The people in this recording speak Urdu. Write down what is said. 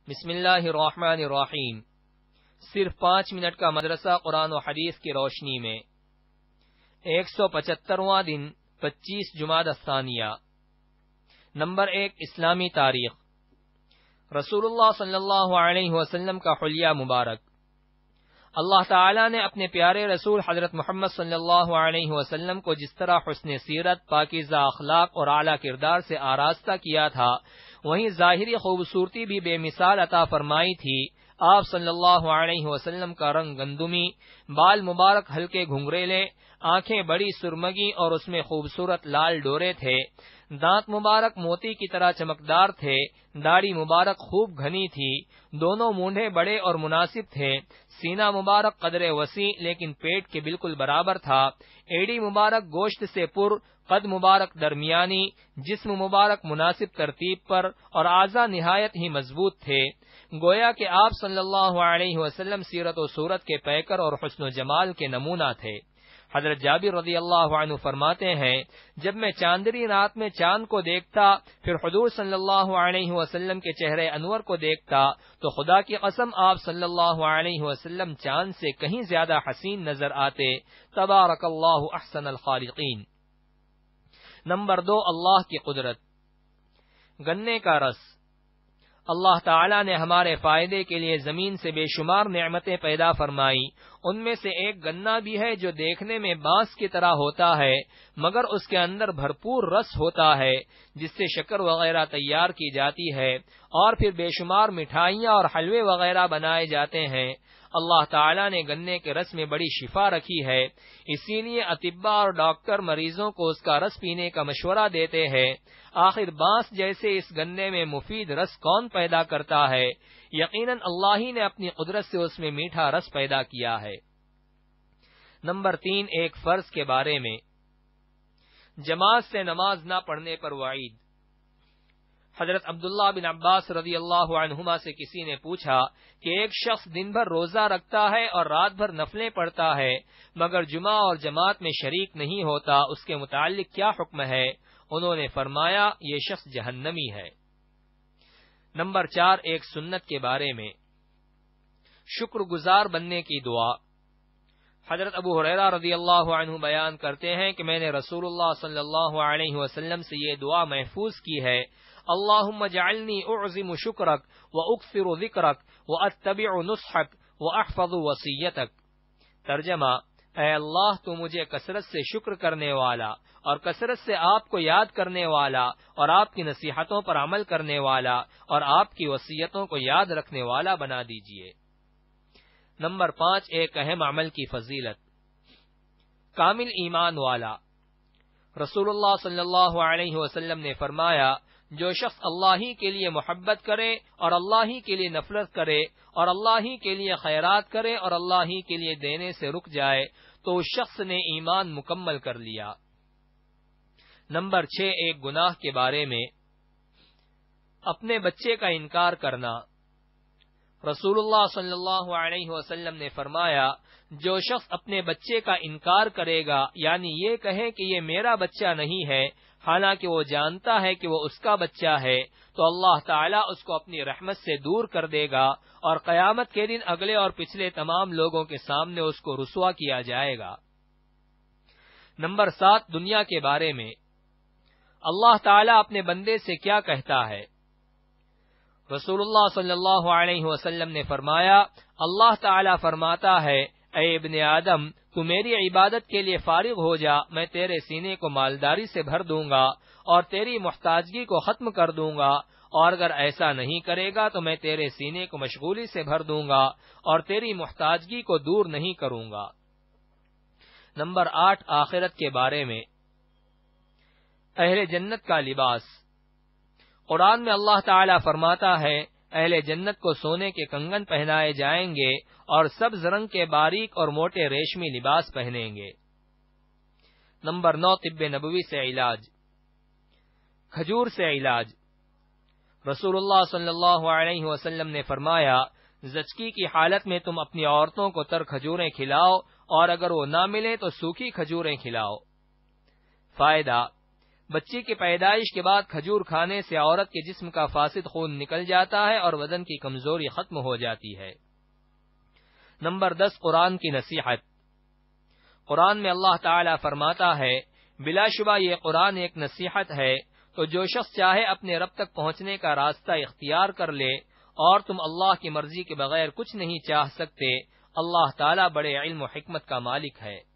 بسم اللہ الرحمن الرحیم۔ صرف 5 منٹ کا مدرسہ قرآن و حدیث کی روشنی میں 175واں دن 25 جمادی الثانیہ۔ نمبر 1، اسلامی تاریخ۔ رسول اللہ صلی اللہ علیہ وسلم کا حلیہ مبارک۔ اللہ تعالی نے اپنے پیارے رسول حضرت محمد صلی اللہ علیہ وسلم کو جس طرح حسن سیرت، پاکیزہ اخلاق اور اعلیٰ کردار سے آراستہ کیا تھا، وہیں ظاہری خوبصورتی بھی بے مثال عطا فرمائی تھی۔ آپ صلی اللہ علیہ وسلم کا رنگ گندمی، بال مبارک ہلکے گھنگریلے، آنکھیں بڑی سرمگی اور اس میں خوبصورت لال ڈورے تھے، دانت مبارک موتی کی طرح چمکدار تھے، داڑھی مبارک خوب گھنی تھی، دونوں مونڈھے بڑے اور مناسب تھے، سینہ مبارک قدر وسیع لیکن پیٹ کے بالکل برابر تھا، ایڑی مبارک گوشت سے پر، قد مبارک درمیانی، جسم مبارک مناسب ترتیب پر اور اعضاء نہایت ہی مضبوط تھے۔ گویا کہ آپ صلی اللہ علیہ وسلم سیرت و صورت کے پیکر اور حسن و جمال کے نمونہ تھے۔ حضرت جابر رضی اللہ عنہ فرماتے ہیں، جب میں چاندنی رات میں چاند کو دیکھتا، پھر حضور صلی اللہ علیہ وسلم کے چہرے انور کو دیکھتا تو خدا کی قسم آپ صلی اللہ علیہ وسلم چاند سے کہیں زیادہ حسین نظر آتے۔ تبارک اللہ احسن الخالقین۔ نمبر 2، اللہ کی قدرت۔ گنے کا رس۔ اللہ تعالی نے ہمارے فائدے کے لیے زمین سے بے شمار نعمتیں پیدا فرمائی، ان میں سے ایک گنا بھی ہے جو دیکھنے میں بانس کی طرح ہوتا ہے مگر اس کے اندر بھرپور رس ہوتا ہے جس سے شکر وغیرہ تیار کی جاتی ہے اور پھر بے شمار مٹھائیاں اور حلوے وغیرہ بنائے جاتے ہیں۔ اللہ تعالیٰ نے گنے کے رس میں بڑی شفا رکھی ہے، اسی لیے اطباء اور ڈاکٹر مریضوں کو اس کا رس پینے کا مشورہ دیتے ہیں۔ آخر بانس جیسے اس گنے میں مفید رس کون پیدا کرتا ہے؟ یقیناً اللہ ہی نے اپنی قدرت سے اس میں میٹھا رس پیدا کیا ہے۔ نمبر 3، ایک فرض کے بارے میں۔ جماعت سے نماز نہ پڑھنے پر وعید۔ حضرت عبداللہ بن عباس رضی اللہ عنہما سے کسی نے پوچھا کہ ایک شخص دن بھر روزہ رکھتا ہے اور رات بھر نفلیں پڑھتا ہے مگر جمعہ اور جماعت میں شریک نہیں ہوتا، اس کے متعلق کیا حکم ہے؟ انہوں نے فرمایا، یہ شخص جہنمی ہے۔ نمبر 4، ایک سنت کے بارے میں۔ شکر گزار بننے کی دعا۔ حضرت ابو ہریرہ رضی اللہ عنہ بیان کرتے ہیں کہ میں نے رسول اللہ صلی اللہ علیہ وسلم سے یہ دعا محفوظ کی ہے، اللہم اجعلنی اعظم شکرک واکثر ذکرک واتبع نصحک واحفظ وصیتک۔ ترجمہ، اے اللہ تو مجھے کثرت سے شکر کرنے والا اور کثرت سے آپ کو یاد کرنے والا اور آپ کی نصیحتوں پر عمل کرنے والا اور آپ کی وصیتوں کو یاد رکھنے والا بنا دیجئے۔ نمبر 5، ایک اہم عمل کی فضیلت۔ کامل ایمان والا۔ رسول اللہ صلی اللہ علیہ وسلم نے فرمایا، جو شخص اللہ ہی کے لیے محبت کرے اور اللہ ہی کے لیے نفرت کرے اور اللہ ہی کے لیے خیرات کرے اور اللہ ہی کے لیے دینے سے رک جائے تو اس شخص نے ایمان مکمل کر لیا۔ نمبر 6، ایک گناہ کے بارے میں۔ اپنے بچے کا انکار کرنا۔ رسول اللہ صلی اللہ علیہ وسلم نے فرمایا، جو شخص اپنے بچے کا انکار کرے گا، یعنی یہ کہے کہ یہ میرا بچہ نہیں ہے حالانکہ وہ جانتا ہے کہ وہ اس کا بچہ ہے، تو اللہ تعالیٰ اس کو اپنی رحمت سے دور کر دے گا اور قیامت کے دن اگلے اور پچھلے تمام لوگوں کے سامنے اس کو رسوا کیا جائے گا۔ نمبر 7، دنیا کے بارے میں۔ اللہ تعالیٰ اپنے بندے سے کیا کہتا ہے؟ رسول اللہ صلی اللہ علیہ وسلم نے فرمایا، اللہ تعالیٰ فرماتا ہے، اے ابن آدم، تو میری عبادت کے لیے فارغ ہو جا، میں تیرے سینے کو مالداری سے بھر دوں گا اور تیری محتاجگی کو ختم کر دوں گا، اور اگر ایسا نہیں کرے گا تو میں تیرے سینے کو مشغولی سے بھر دوں گا اور تیری محتاجگی کو دور نہیں کروں گا۔ نمبر 8، آخرت کے بارے میں۔ اہل جنت کا لباس۔ قرآن میں اللہ تعالیٰ فرماتا ہے، اہل جنت کو سونے کے کنگن پہنائے جائیں گے اور سبز رنگ کے باریک اور موٹے ریشمی لباس پہنیں گے۔ نمبر 9، طب نبوی سے علاج۔ کھجور سے علاج۔ رسول اللہ صلی اللہ علیہ وسلم نے فرمایا، زچگی کی حالت میں تم اپنی عورتوں کو تر کھجوریں کھلاؤ اور اگر وہ نہ ملے تو سوکھی کھجوریں کھلاؤ۔ فائدہ، بچے کی پیدائش کے بعد کھجور کھانے سے عورت کے جسم کا فاسد خون نکل جاتا ہے اور بدن کی کمزوری ختم ہو جاتی ہے۔ نمبر 10، قرآن کی نصیحت۔ قرآن میں اللہ تعالی فرماتا ہے، بلا شبہ یہ قرآن ایک نصیحت ہے، تو جو شخص چاہے اپنے رب تک پہنچنے کا راستہ اختیار کر لے، اور تم اللہ کی مرضی کے بغیر کچھ نہیں چاہ سکتے۔ اللہ تعالی بڑے علم و حکمت کا مالک ہے۔